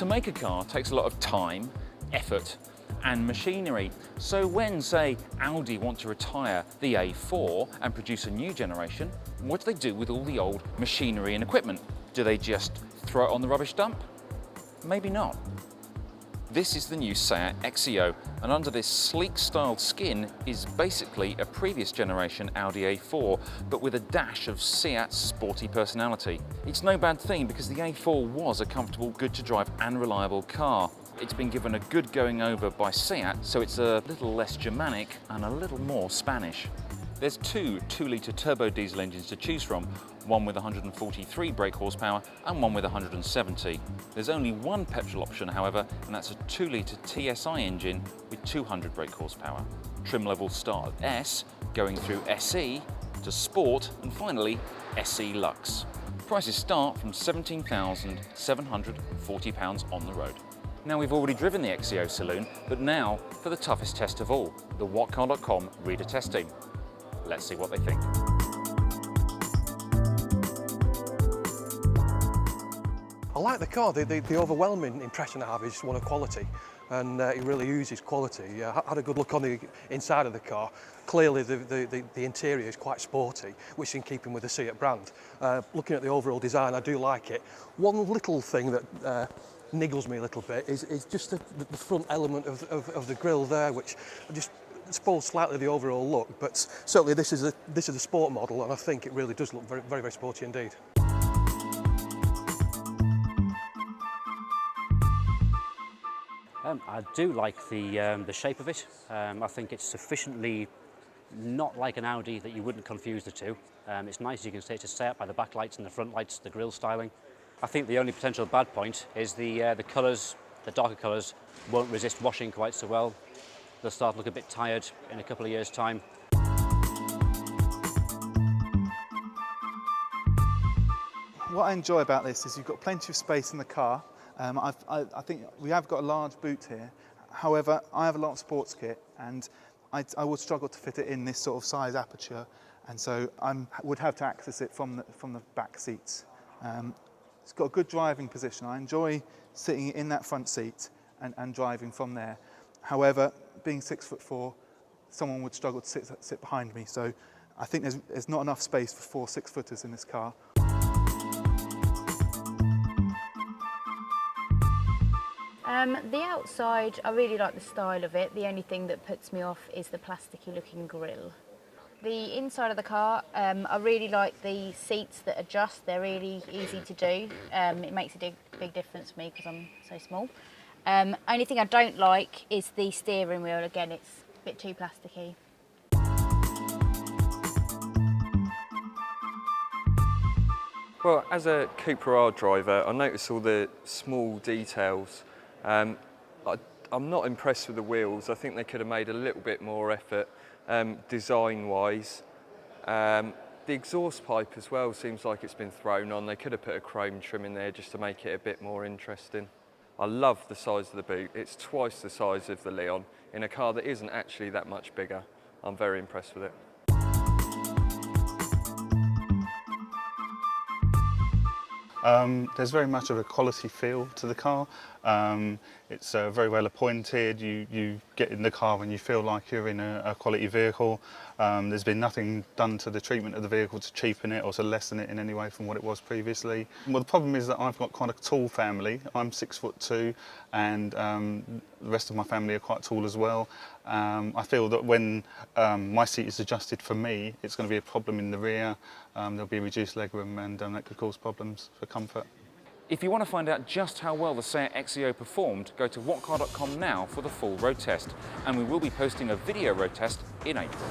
make a car takes a lot of time, effort and machinery. So when, say, Audi want to retire the A4 and produce a new generation, what do they do with all the old machinery and equipment? Do they just throw it on the rubbish dump? Maybe not. This is the new Seat Exeo, and under this sleek styled skin is basically a previous generation Audi A4, but with a dash of Seat's sporty personality. It's no bad thing because the A4 was a comfortable, good to drive and reliable car. It's been given a good going over by Seat, so it's a little less Germanic and a little more Spanish. There's two 2-litre turbo diesel engines to choose from, one with 143 brake horsepower and one with 170. There's only one petrol option, however, and that's a 2-litre TSI engine with 200 brake horsepower. Trim levels start at S, going through SE to Sport, and finally SE Lux. Prices start from £17,740 on the road. Now, we've already driven the Exeo Saloon, but now for the toughest test of all, the whatcar.com reader testing. Let's see what they think. I like the car. The overwhelming impression I have is one of quality, and it really oozes quality. I had a good look on the inside of the car. Clearly the interior is quite sporty, which is in keeping with the Seat brand. Looking at the overall design, I do like it. One little thing that niggles me a little bit is just the front element of the grille there, which just spoils slightly the overall look. But certainly this is a sport model, and I think it really does look very, very, very sporty indeed. I do like the shape of it. I think it's sufficiently not like an Audi that you wouldn't confuse the two. It's nice, you can see it's a Seat by the backlights and the front lights, the grille styling. I think the only potential bad point is the colours, the darker colours won't resist washing quite so well. They'll start to look a bit tired in a couple of years' time. What I enjoy about this is you've got plenty of space in the car. I think we have got a large boot here. However, I have a lot of sports kit, and I would struggle to fit it in this sort of size aperture, and so I would have to access it from the back seats. It's got a good driving position. I enjoy sitting in that front seat and driving from there. However, being 6'4", someone would struggle to sit behind me, so I think there's not enough space for 4 6-footers in this car. The outside, I really like the style of it. The only thing that puts me off is the plasticky looking grille. The inside of the car, I really like the seats that adjust. They're really easy to do. It makes a big difference for me because I'm so small. Only thing I don't like is the steering wheel. Again, it's a bit too plasticky. Well, as a Cooper R driver, I notice all the small details. I'm not impressed with the wheels. I think they could have made a little bit more effort design-wise. The exhaust pipe as well seems like it's been thrown on. They could have put a chrome trim in there just to make it a bit more interesting. I love the size of the boot. It's twice the size of the Leon in a car that isn't actually that much bigger. I'm very impressed with it. There's very much of a quality feel to the car. It's very well appointed. You get in the car and you feel like you're in a quality vehicle. There's been nothing done to the treatment of the vehicle to cheapen it or to lessen it in any way from what it was previously. Well, the problem is that I've got quite a tall family. I'm 6'2", and the rest of my family are quite tall as well. I feel that when my seat is adjusted for me, it's going to be a problem in the rear. There'll be reduced legroom, and that could cause problems for comfort. If you want to find out just how well the Seat Exeo performed, go to whatcar.com now for the full road test, and we will be posting a video road test in April.